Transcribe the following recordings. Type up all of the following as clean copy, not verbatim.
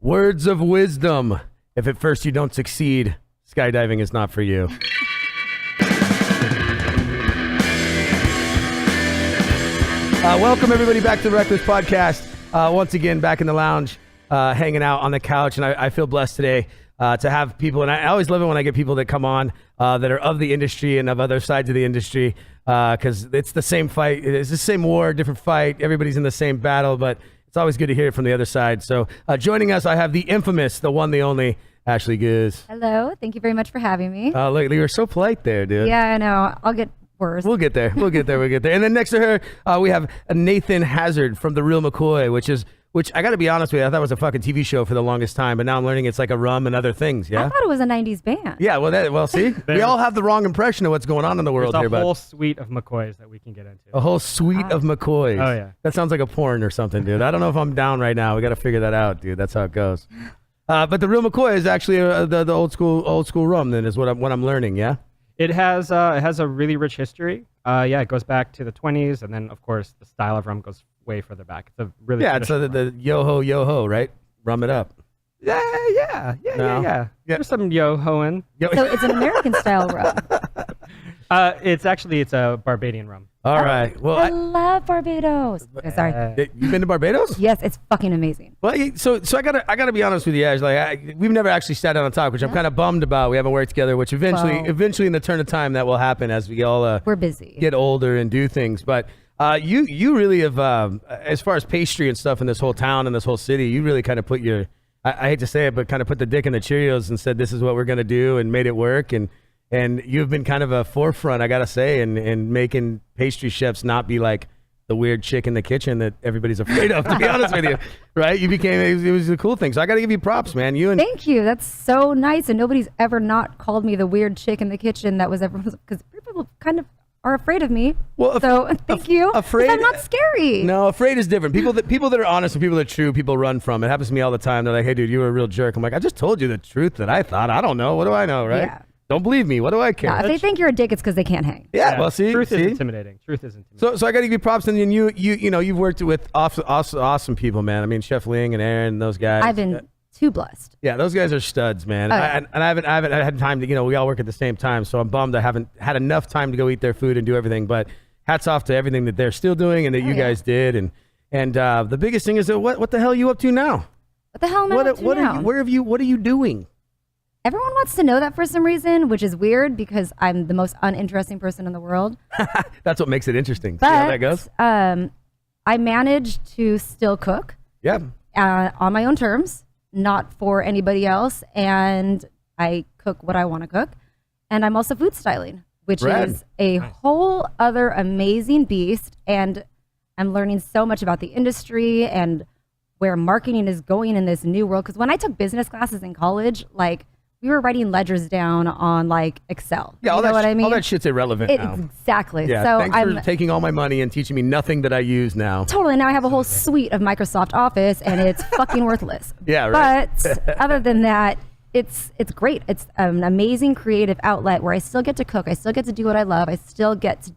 Words of wisdom. If at first you don't succeed, skydiving is not for you. Welcome everybody back to the Wreckless podcast. Once again, back in the lounge, hanging out on the couch, and I feel blessed today to have people, and I always love it when I get people that come on that are of the industry and of other sides of the industry, because it's the same fight, it's the same war, different fight, everybody's in the same battle, but it's always good to hear it from the other side. So joining us, I have the infamous, the one, the only, Ashley Guz. Hello, thank you very much for having me. Look, you were so polite there, dude. Yeah, I know. I'll get worse. We'll get there. And then next to her, we have Nathan Hazard from the Real McCoy, which I got to be honest with you, I thought it was a fucking TV show for the longest time, but now I'm learning it's like a rum and other things. Yeah, I thought it was a '90s band. Yeah, well, see, we all have the wrong impression of what's going on in the world here. There's a whole suite of McCoys that we can get into. A whole suite of McCoys. Oh yeah, that sounds like a porn or something, dude. I don't know if I'm down right now. We got to figure that out, dude. That's how it goes. But the Real McCoy is actually the old school rum. Then is what I'm learning. Yeah. It has a really rich history. It goes back to the 20s, and then of course the style of rum goes way further back. It's a really it's the yo-ho, right? Rum it up. Yeah. There's some yo-hoing. So it's an American style rum. It's a Barbadian rum. All right. Well, I love Barbados. Sorry. You've been to Barbados? Yes, it's fucking amazing. Well, so I gotta be honest with you, Ash. Like, we've never actually sat down and talked, which I'm kind of bummed about. We haven't worked together, which eventually in the turn of time that will happen as we all we're busy, get older and do things. But you really have, as far as pastry and stuff in this whole town and this whole city, you really kind of put your, I hate to say it, but kind of put the dick in the Cheerios and said this is what we're gonna do and made it work. And you've been kind of a forefront, I gotta say, in making pastry chefs not be like the weird chick in the kitchen that everybody's afraid of, to be honest with you, right? You became, it was a cool thing. So I gotta give you props, man. Thank you. That's so nice. And nobody's ever not called me the weird chick in the kitchen that was ever, because people kind of are afraid of me. Well, so thank you. Afraid? I'm not scary. No, afraid is different. People that are honest and people that are true, people run from. It happens to me all the time. They're like, hey dude, you were a real jerk. I'm like, I just told you the truth that I thought. I don't know. What do I know, right? Yeah. Don't believe me. What do I care? No, if they think you're a dick, it's because they can't hang. Yeah, well, see? Truth is intimidating. So I got to give you props. And then you've worked with awesome people, man. I mean, Chef Ling and Aaron and those guys. I've been too blessed. Yeah, those guys are studs, man. And I haven't had time to, we all work at the same time. So I'm bummed I haven't had enough time to go eat their food and do everything. But hats off to everything that they're still doing and that you guys did. And the biggest thing is that what the hell are you up to now? What the hell am I up to now? What are you doing? Everyone wants to know that for some reason, which is weird because I'm the most uninteresting person in the world. That's what makes it interesting. But, see how that goes? I managed to still cook. Yeah. On my own terms, not for anybody else. And I cook what I want to cook. And I'm also food styling, which is a whole other amazing beast. And I'm learning so much about the industry and where marketing is going in this new world. Because when I took business classes in college, we were writing ledgers down on Excel. Yeah, you know what I mean? All that shit's irrelevant now. Exactly. Yeah, so thanks for taking all my money and teaching me nothing that I use now. Totally. Now I have a whole suite of Microsoft Office and it's fucking worthless. Yeah, right. But other than that, it's great. It's an amazing creative outlet where I still get to cook. I still get to do what I love. I still get to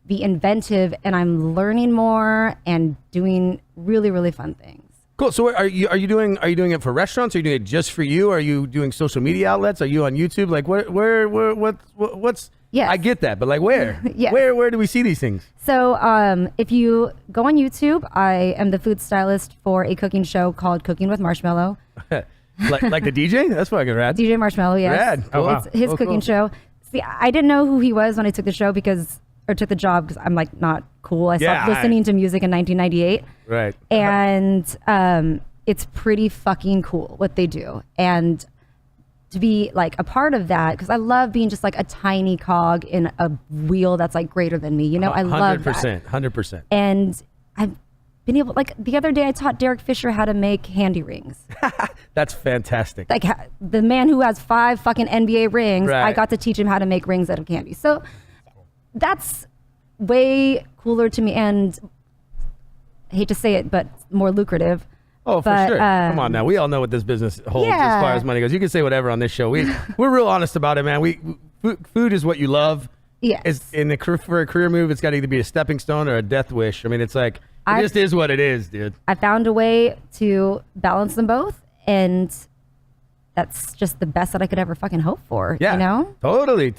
be inventive and I'm learning more and doing really, really fun things. Cool. So are you doing it for restaurants? Are you doing it just for you? Are you doing social media outlets? Are you on YouTube? Like what's Yes. I get that, but where? Yes. Where do we see these things? So if you go on YouTube, I am the food stylist for a cooking show called Cooking with Marshmello. like the DJ? That's fucking rad. DJ Marshmello, yes. Rad. Oh, wow. It's his cooking show. See, I didn't know who he was when I took the show took the job because I'm not cool. I stopped listening to music in 1998. Right. And it's pretty fucking cool what they do. And to be a part of that, because I love being just a tiny cog in a wheel that's greater than me. I love that. 100%. And I've been able, the other day I taught Derek Fisher how to make handy rings. That's fantastic. The man who has 5 fucking NBA rings, right. I got to teach him how to make rings out of candy. So that's way cooler to me, and I hate to say it, but more lucrative. Oh, for sure. Come on now. We all know what this business holds as far as money goes. You can say whatever on this show. We're real honest about it, man. Food is what you love. Yes. For a career move, it's got to either be a stepping stone or a death wish. I mean, it's it just is what it is, dude. I found a way to balance them both, and that's just the best that I could ever fucking hope for. Yeah, you know? Totally.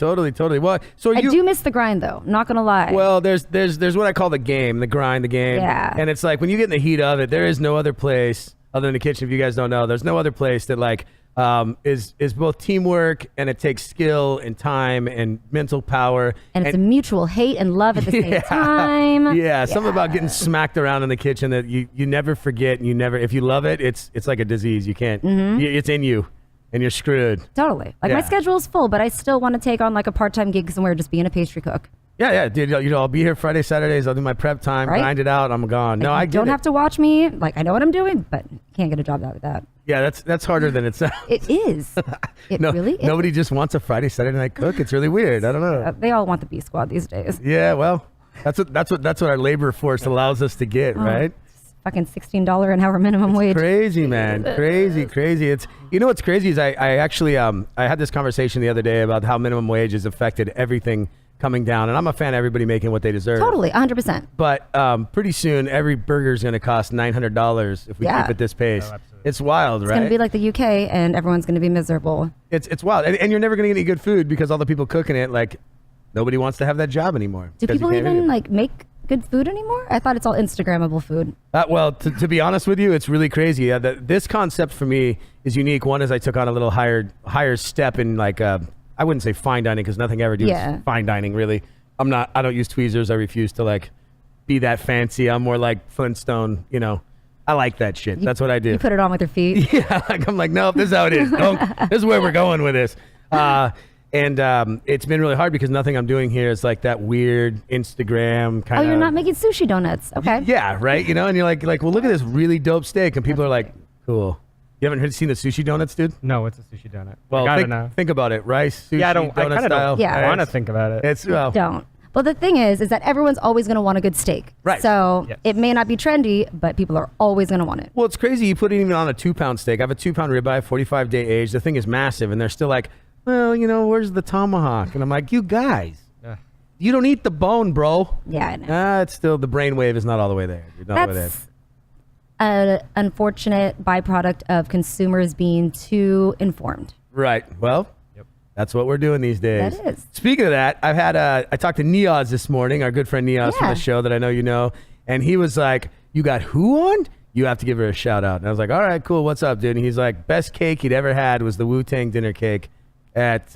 Well, so I do miss the grind though. Not gonna lie. Well, there's what I call the game, the grind, the game. Yeah. And it's like when you get in the heat of it, there is no other place other than the kitchen. If you guys don't know, there's no other place that like is both teamwork, and it takes skill and time and mental power. And it's a mutual hate and love at the same time. Yeah, something about getting smacked around in the kitchen that you never forget, and you never, if you love it, it's like a disease. You can't. It's in you. And you're screwed. Totally. Like my schedule's full, but I still want to take on like a part-time gig somewhere, just being a pastry cook. Yeah, dude. I'll be here Friday, Saturdays. I'll do my prep time, grind it out. I'm gone. Like, No, I get don't have to watch me. Like I know what I'm doing, but can't get a job out of that. Yeah, that's harder than it sounds. It is. It really is. Nobody just wants a Friday, Saturday night cook. It's really weird. I don't know. They all want the B squad these days. Yeah, well, that's what our labor force allows us to get, right? Fucking $16 an hour minimum wage. Crazy, man. Crazy. It's, you know what's crazy is I actually I had this conversation the other day about how minimum wage has affected everything coming down, and I'm a fan of everybody making what they deserve. Totally, 100%. But pretty soon every burger is going to cost $900 if we keep at this pace. Oh, it's wild, right? It's going to be like the UK, and everyone's going to be miserable. It's wild, and you're never going to get any good food because all the people cooking it, like, nobody wants to have that job anymore. Do people even like make good food anymore? I thought it's all Instagrammable food. Well, to be honest with you, it's really crazy. This concept for me is unique. One is I took on a little higher step in like I wouldn't say fine dining because nothing ever do is fine dining really. I don't use tweezers. I refuse to like be that fancy. I'm more like Flintstone. You know, I like that shit. That's what I do. You put it on with your feet. Yeah, I'm like, nope, this is how it is. This is where we're going with this. And it's been really hard because nothing I'm doing here is like that weird Instagram kind of. Oh, you're not making sushi donuts. Okay. Yeah, right. You know, and you're like, well, look at this really dope steak, and people are like, cool. You haven't seen the sushi donuts, dude? No, it's a sushi donut. Well, think about it. Rice, sushi, donut style. Yeah. I want to think about it. Don't. Well, the thing is that everyone's always going to want a good steak. Right. So it may not be trendy, but people are always going to want it. Well, it's crazy. You put it even on a 2-pound steak. I have a 2-pound ribeye, 45-day age. The thing is massive, and they're still like, well, you know, where's the tomahawk? And I'm like, you guys, you don't eat the bone, bro. Yeah, I know. It's still, the brainwave is not all the way there. That's an unfortunate byproduct of consumers being too informed. Right. Well, that's what we're doing these days. That is. Speaking of that, I talked to Niaz this morning, our good friend Niaz from the show that I know you know, and he was like, you got who on? You have to give her a shout out. And I was like, all right, cool. What's up, dude? And he's like, best cake he'd ever had was the Tang Dinner cake at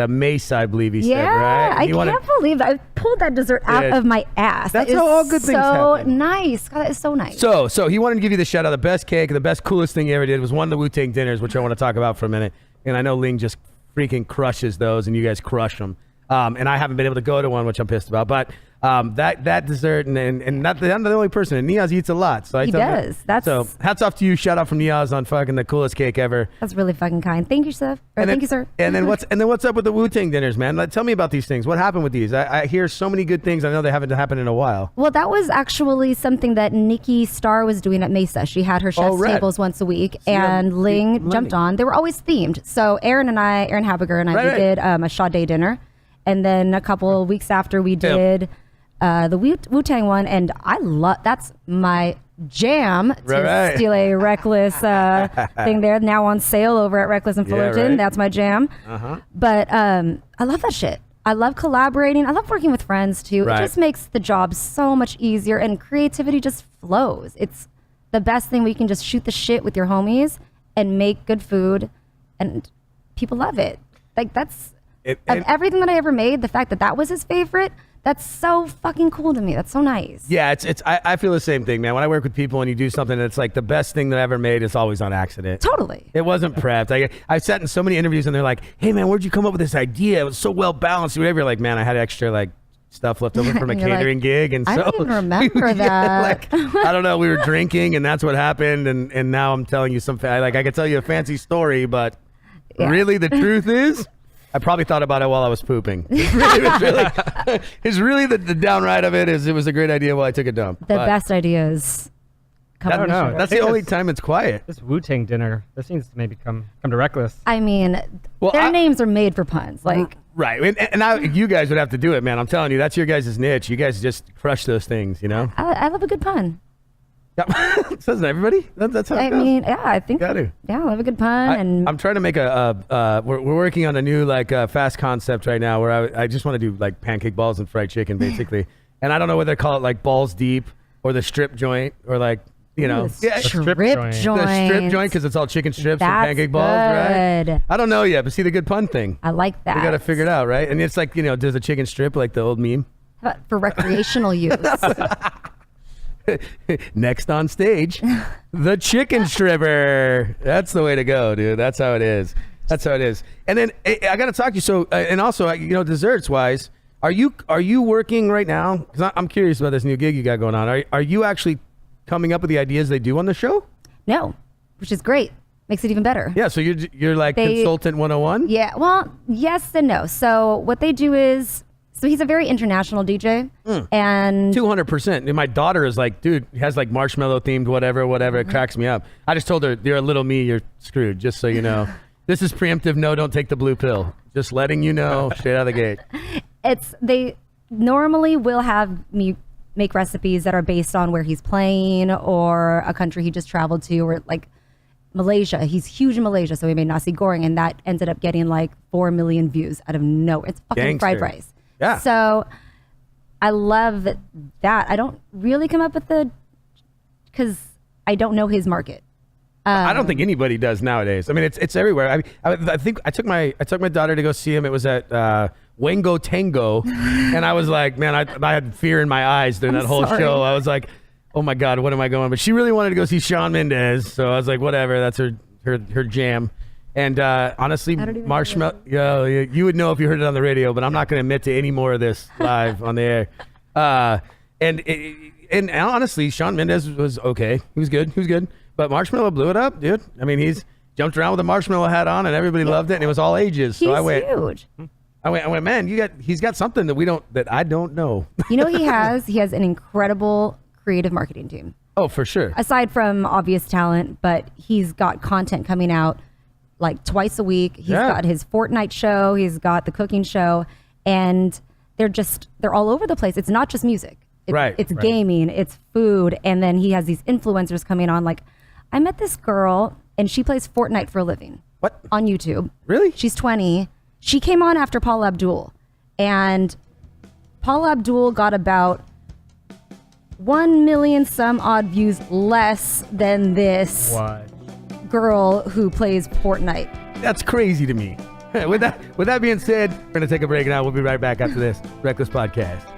Mesa, I believe he said, right? I can't believe that. I pulled that dessert out of my ass. That's how all good things happen. So nice. God, that is so nice. So he wanted to give you the shout out. The best cake, the best, coolest thing you ever did was one of the Tang Dinners, which I want to talk about for a minute. And I know Ling just freaking crushes those, and you guys crush them. And I haven't been able to go to one, which I'm pissed about. But that dessert, and not I'm the only person. And Niaz eats a lot, so he does. So hats off to you. Shout out from Niaz on fucking the coolest cake ever. That's really fucking kind. Thank you, sir. Thank you, sir. And then what's up with the Tang Dinners, man? Tell me about these things. What happened with these? I hear so many good things. I know they haven't happened in a while. Well, that was actually something that Nikki Starr was doing at Mesa. She had her chef's tables once a week, and Ling jumped on. They were always themed. So Aaron Habiger and I, we did a Sade dinner, and then a couple of weeks after we did. The Wu-Tang one, and that's my jam to steal a Wreckless thing there, now on sale over at Wreckless in Fullerton. That's my jam. But I love that shit. I love collaborating. I love working with friends too. It just makes the job so much easier, and creativity just flows. It's the best thing. We can just shoot the shit with your homies and make good food, and people love it. Like that's of everything that I ever made, the fact that was his favorite. That's so fucking cool to me. That's so nice. Yeah, I feel the same thing, man. When I work with people and you do something that's like the best thing that I ever made, it's always on accident. Totally. It wasn't prepped. I sat in so many interviews and they're like, hey man, where'd you come up with this idea? It was so well balanced. Whatever. You're like, man, I had extra like stuff left over from a catering gig, and I don't even remember that. I don't know. We were drinking, and that's what happened. And now I'm telling you I could tell you a fancy story, but really the truth is, I probably thought about it while I was pooping. It's really the downright of it is it was a great idea while I took a dump. The best ideas. I don't know. That's the only time it's quiet. This Wu-Tang dinner, this needs to maybe come to Wreckless. I mean, their names are made for puns. Like right. And you guys would have to do it, man. I'm telling you, that's your guys' niche. You guys just crush those things, you know? I love a good pun. Yeah. Doesn't everybody? That's how it goes. I mean, yeah, I think. Gotta. Yeah, I love a good pun. And I'm trying to make we're working on a new fast concept right now where I just want to do like pancake balls and fried chicken basically. And I don't know whether to call it like balls deep or the strip joint or like, the strip joint. The strip joint because it's all chicken strips and That's pancake balls, right? good. I don't know yet, but see the good pun thing. I like that. We got to figure it out, right? And it's like, does a chicken strip like the old meme? How about for recreational use? Next on stage, the chicken stripper. That's the way to go, dude. That's how it is. That's how it is. And then I got to talk to you. So, and also, desserts wise, are you working right now? Because I'm curious about this new gig you got going on. Are you actually coming up with the ideas they do on the show? No, which is great. Makes it even better. Yeah. So you're like consultant 101. Yeah. Well, yes and no. So what they do is. So he's a very international DJ, and 200%. My daughter is like, dude, he has like marshmallow themed whatever. It cracks me up. I just told her, you're a little me, you're screwed. Just so you know, this is preemptive. No, don't take the blue pill. Just letting you know, straight out of the gate. They normally will have me make recipes that are based on where he's playing or a country he just traveled to, or like Malaysia. He's huge in Malaysia, so he made nasi goreng, and that ended up getting like 4 million views out of nowhere. It's fucking fried rice. Yeah. So I love that. I don't really come up with because I don't know his market. I don't think anybody does nowadays. I mean, it's everywhere. I think I took my daughter to go see him. It was at Wango Tango, and I was like, man, I had fear in my eyes during that whole show. I was like, oh my God, what am I going? But she really wanted to go see Shawn Mendes, so I was like, whatever, that's her jam. And honestly, Marshmello, you would know if you heard it on the radio, but I'm not going to admit to any more of this live on the air. And honestly, Shawn Mendes was okay. He was good. But Marshmello blew it up, dude. I mean, he's jumped around with a marshmallow hat on, and everybody loved it, and it was all ages. So huge. I went, man, he's got something that I don't know. He has an incredible creative marketing team. Oh, for sure. Aside from obvious talent, but he's got content coming out like twice a week. He's got his Fortnite show. He's got the cooking show, and they're all over the place. It's not just music. It's gaming, it's food. And then he has these influencers coming on. Like, I met this girl and she plays Fortnite for a living. What? On YouTube. Really? She's 20. She came on after Paula Abdul, and Paula Abdul got about 1 million some odd views less than this girl who plays Fortnite. That's crazy to me. With that being said, we're going to take a break now. We'll be right back after this Wreckless Podcast.